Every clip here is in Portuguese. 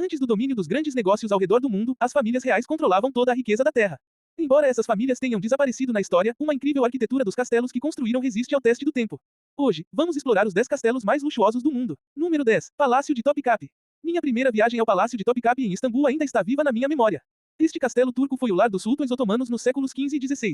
Antes do domínio dos grandes negócios ao redor do mundo, as famílias reais controlavam toda a riqueza da terra. Embora essas famílias tenham desaparecido na história, uma incrível arquitetura dos castelos que construíram resiste ao teste do tempo. Hoje, vamos explorar os 10 castelos mais luxuosos do mundo. Número 10. Palácio de Topkapi. Minha primeira viagem ao Palácio de Topkapi em Istambul ainda está viva na minha memória. Este castelo turco foi o lar dos sultões otomanos nos séculos XV e XVI.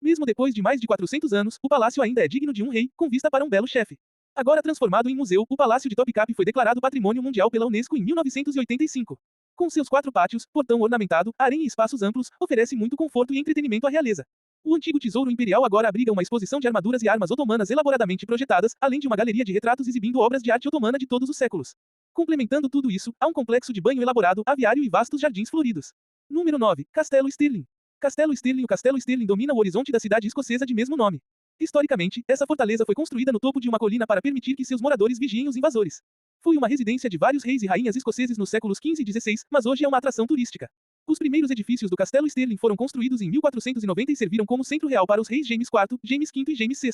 Mesmo depois de mais de 400 anos, o palácio ainda é digno de um rei, com vista para um belo chefe. Agora transformado em museu, o Palácio de Topkapi foi declarado Patrimônio Mundial pela Unesco em 1985. Com seus 4 pátios, portão ornamentado, harém e espaços amplos, oferece muito conforto e entretenimento à realeza. O antigo tesouro imperial agora abriga uma exposição de armaduras e armas otomanas elaboradamente projetadas, além de uma galeria de retratos exibindo obras de arte otomana de todos os séculos. Complementando tudo isso, há um complexo de banho elaborado, aviário e vastos jardins floridos. Número 9. Castelo Stirling. Castelo Stirling. O Castelo Stirling domina o horizonte da cidade escocesa de mesmo nome. Historicamente, essa fortaleza foi construída no topo de uma colina para permitir que seus moradores vigiem os invasores. Foi uma residência de vários reis e rainhas escoceses nos séculos XV e XVI, mas hoje é uma atração turística. Os primeiros edifícios do Castelo Stirling foram construídos em 1490 e serviram como centro real para os reis James IV, James V e James VI.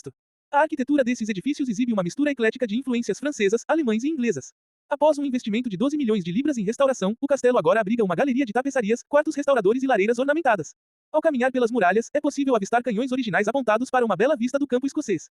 A arquitetura desses edifícios exibe uma mistura eclética de influências francesas, alemães e inglesas. Após um investimento de 12 milhões de libras em restauração, o castelo agora abriga uma galeria de tapeçarias, quartos restauradores e lareiras ornamentadas. Ao caminhar pelas muralhas, é possível avistar canhões originais apontados para uma bela vista do campo escocês.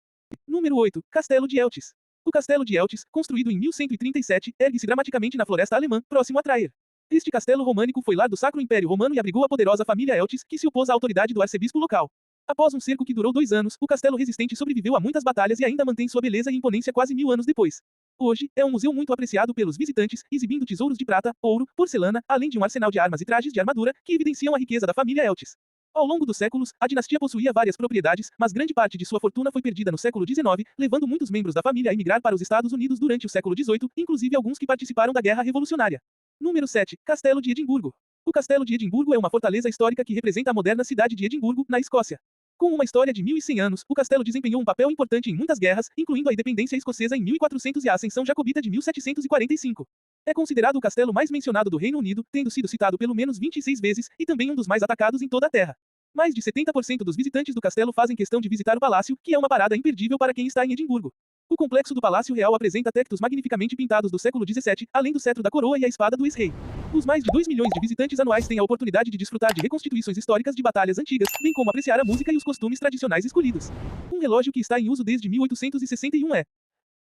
Número 8. Castelo de Elches. O Castelo de Elches, construído em 1137, ergue-se dramaticamente na floresta alemã, próximo a Traer. Este castelo românico foi lar do Sacro Império Romano e abrigou a poderosa família Elches, que se opôs à autoridade do arcebispo local. Após um cerco que durou 2 anos, o castelo resistente sobreviveu a muitas batalhas e ainda mantém sua beleza e imponência quase 1000 anos depois. Hoje, é um museu muito apreciado pelos visitantes, exibindo tesouros de prata, ouro, porcelana, além de um arsenal de armas e trajes de armadura, que evidenciam a riqueza da família Elches. Ao longo dos séculos, a dinastia possuía várias propriedades, mas grande parte de sua fortuna foi perdida no século XIX, levando muitos membros da família a emigrar para os Estados Unidos durante o século XVIII, inclusive alguns que participaram da Guerra Revolucionária. Número 7. Castelo de Edimburgo. O Castelo de Edimburgo é uma fortaleza histórica que representa a moderna cidade de Edimburgo, na Escócia. Com uma história de 1100 anos, o castelo desempenhou um papel importante em muitas guerras, incluindo a independência escocesa em 1400 e a ascensão jacobita de 1745. É considerado o castelo mais mencionado do Reino Unido, tendo sido citado pelo menos 26 vezes, e também um dos mais atacados em toda a Terra. Mais de 70% dos visitantes do castelo fazem questão de visitar o palácio, que é uma parada imperdível para quem está em Edimburgo. O complexo do Palácio Real apresenta tectos magnificamente pintados do século XVII, além do cetro da coroa e a espada do ex-rei. Os mais de 2 milhões de visitantes anuais têm a oportunidade de desfrutar de reconstituições históricas de batalhas antigas, bem como apreciar a música e os costumes tradicionais escolhidos. Um relógio que está em uso desde 1861 é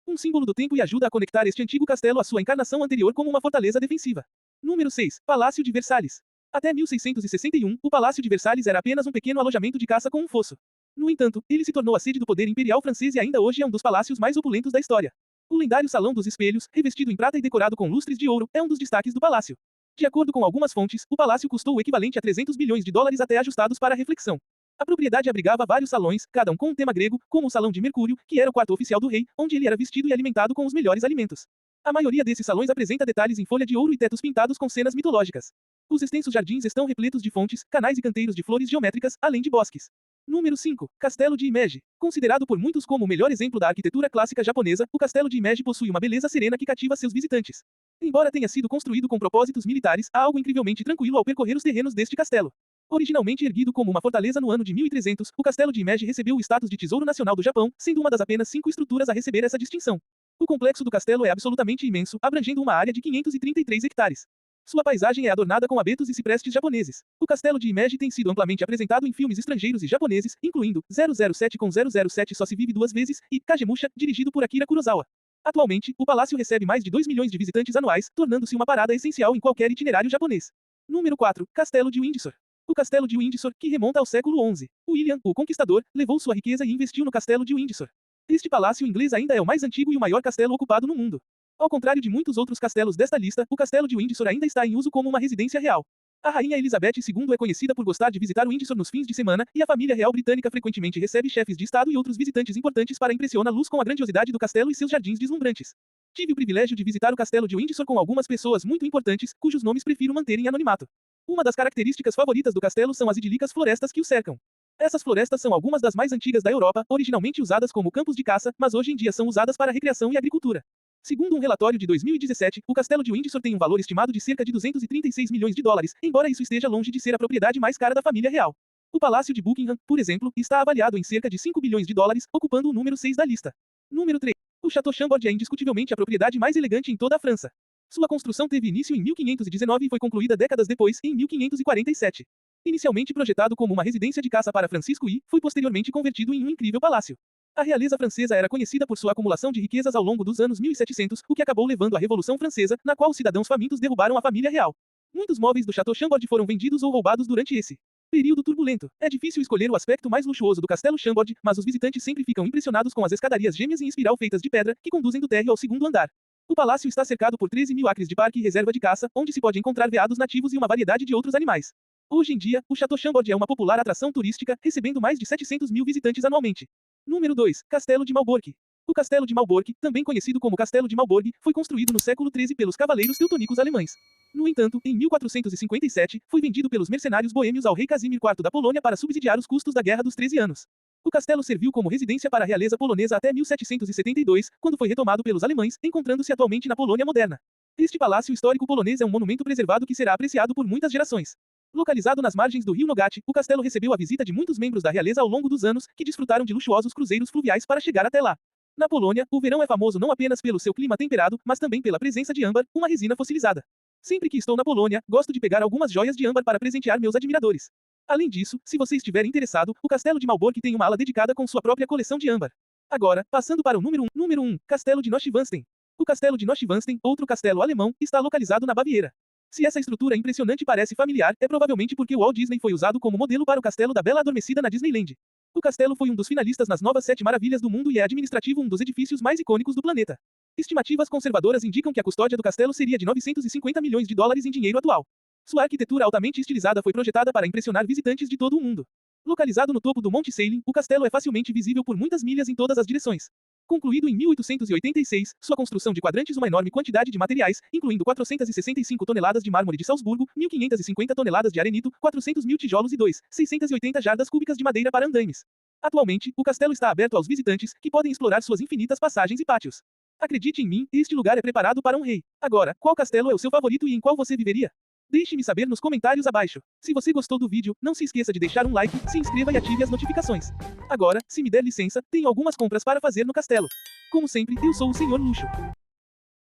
um símbolo do tempo e ajuda a conectar este antigo castelo à sua encarnação anterior como uma fortaleza defensiva. Número 6. Palácio de Versalhes. Até 1661, o Palácio de Versalhes era apenas um pequeno alojamento de caça com um fosso. No entanto, ele se tornou a sede do poder imperial francês e ainda hoje é um dos palácios mais opulentos da história. O lendário Salão dos Espelhos, revestido em prata e decorado com lustres de ouro, é um dos destaques do palácio. De acordo com algumas fontes, o palácio custou o equivalente a 300 bilhões de dólares até ajustados para a reflexão. A propriedade abrigava vários salões, cada um com um tema grego, como o Salão de Mercúrio, que era o quarto oficial do rei, onde ele era vestido e alimentado com os melhores alimentos. A maioria desses salões apresenta detalhes em folha de ouro e tetos pintados com cenas mitológicas. Os extensos jardins estão repletos de fontes, canais e canteiros de flores geométricas, além de bosques. Número 5. Castelo de Himeji. Considerado por muitos como o melhor exemplo da arquitetura clássica japonesa, o Castelo de Himeji possui uma beleza serena que cativa seus visitantes. Embora tenha sido construído com propósitos militares, há algo incrivelmente tranquilo ao percorrer os terrenos deste castelo. Originalmente erguido como uma fortaleza no ano de 1300, o Castelo de Himeji recebeu o status de Tesouro Nacional do Japão, sendo uma das apenas 5 estruturas a receber essa distinção. O complexo do castelo é absolutamente imenso, abrangendo uma área de 533 hectares. Sua paisagem é adornada com abetos e ciprestes japoneses. O castelo de Himeji tem sido amplamente apresentado em filmes estrangeiros e japoneses, incluindo 007 com 007 Só se vive 2 vezes e Kagemusha, dirigido por Akira Kurosawa. Atualmente, o palácio recebe mais de 2 milhões de visitantes anuais, tornando-se uma parada essencial em qualquer itinerário japonês. Número 4. Castelo de Windsor. O Castelo de Windsor, que remonta ao século XI. William, o Conquistador, levou sua riqueza e investiu no Castelo de Windsor. Este palácio inglês ainda é o mais antigo e o maior castelo ocupado no mundo. Ao contrário de muitos outros castelos desta lista, o Castelo de Windsor ainda está em uso como uma residência real. A rainha Elizabeth II é conhecida por gostar de visitar Windsor nos fins de semana, e a família real britânica frequentemente recebe chefes de estado e outros visitantes importantes para impressioná-los com a grandiosidade do castelo e seus jardins deslumbrantes. Tive o privilégio de visitar o Castelo de Windsor com algumas pessoas muito importantes, cujos nomes prefiro manter em anonimato. Uma das características favoritas do castelo são as idílicas florestas que o cercam. Essas florestas são algumas das mais antigas da Europa, originalmente usadas como campos de caça, mas hoje em dia são usadas para recreação e agricultura. Segundo um relatório de 2017, o Castelo de Windsor tem um valor estimado de cerca de 236 milhões de dólares, embora isso esteja longe de ser a propriedade mais cara da família real. O Palácio de Buckingham, por exemplo, está avaliado em cerca de 5 bilhões de dólares, ocupando o número 6 da lista. Número 3. O Château Chambord é indiscutivelmente a propriedade mais elegante em toda a França. Sua construção teve início em 1519 e foi concluída décadas depois, em 1547. Inicialmente projetado como uma residência de caça para Francisco I, foi posteriormente convertido em um incrível palácio. A realeza francesa era conhecida por sua acumulação de riquezas ao longo dos anos 1700, o que acabou levando à Revolução Francesa, na qual os cidadãos famintos derrubaram a família real. Muitos móveis do Château Chambord foram vendidos ou roubados durante esse período turbulento. É difícil escolher o aspecto mais luxuoso do Castelo Chambord, mas os visitantes sempre ficam impressionados com as escadarias gêmeas em espiral feitas de pedra, que conduzem do térreo ao segundo andar. O palácio está cercado por 13.000 acres de parque e reserva de caça, onde se pode encontrar veados nativos e uma variedade de outros animais. Hoje em dia, o Château Chambord é uma popular atração turística, recebendo mais de 700.000 visitantes anualmente. Número 2. Castelo de Malbork. O Castelo de Malbork, também conhecido como Castelo de Malbork, foi construído no século XIII pelos cavaleiros teutonicos alemães. No entanto, em 1457, foi vendido pelos mercenários boêmios ao rei Casimir IV da Polônia para subsidiar os custos da Guerra dos 13 Anos. O castelo serviu como residência para a realeza polonesa até 1772, quando foi retomado pelos alemães, encontrando-se atualmente na Polônia moderna. Este palácio histórico polonês é um monumento preservado que será apreciado por muitas gerações. Localizado nas margens do rio Nogat, o castelo recebeu a visita de muitos membros da realeza ao longo dos anos, que desfrutaram de luxuosos cruzeiros fluviais para chegar até lá. Na Polônia, o verão é famoso não apenas pelo seu clima temperado, mas também pela presença de âmbar, uma resina fossilizada. Sempre que estou na Polônia, gosto de pegar algumas joias de âmbar para presentear meus admiradores. Além disso, se você estiver interessado, o Castelo de Malbork tem uma ala dedicada com sua própria coleção de âmbar. Agora, passando para o número 1, Castelo de Neuschwanstein. O Castelo de Neuschwanstein, outro castelo alemão, está localizado na Baviera. Se essa estrutura impressionante parece familiar, é provavelmente porque o Walt Disney foi usado como modelo para o Castelo da Bela Adormecida na Disneyland. O castelo foi um dos finalistas nas novas 7 maravilhas do mundo e é administrativo um dos edifícios mais icônicos do planeta. Estimativas conservadoras indicam que a custódia do castelo seria de 950 milhões de dólares em dinheiro atual. Sua arquitetura altamente estilizada foi projetada para impressionar visitantes de todo o mundo. Localizado no topo do Monte Salem, o castelo é facilmente visível por muitas milhas em todas as direções. Concluído em 1886, sua construção de quadrantes uma enorme quantidade de materiais, incluindo 465 toneladas de mármore de Salzburgo, 1.550 toneladas de arenito, 400.000 tijolos e 680 jardas cúbicas de madeira para andaimes. Atualmente, o castelo está aberto aos visitantes, que podem explorar suas infinitas passagens e pátios. Acredite em mim, este lugar é preparado para um rei. Agora, qual castelo é o seu favorito e em qual você viveria? Deixe-me saber nos comentários abaixo. Se você gostou do vídeo, não se esqueça de deixar um like, se inscreva e ative as notificações. Agora, se me der licença, tenho algumas compras para fazer no castelo. Como sempre, eu sou o Senhor Luxo.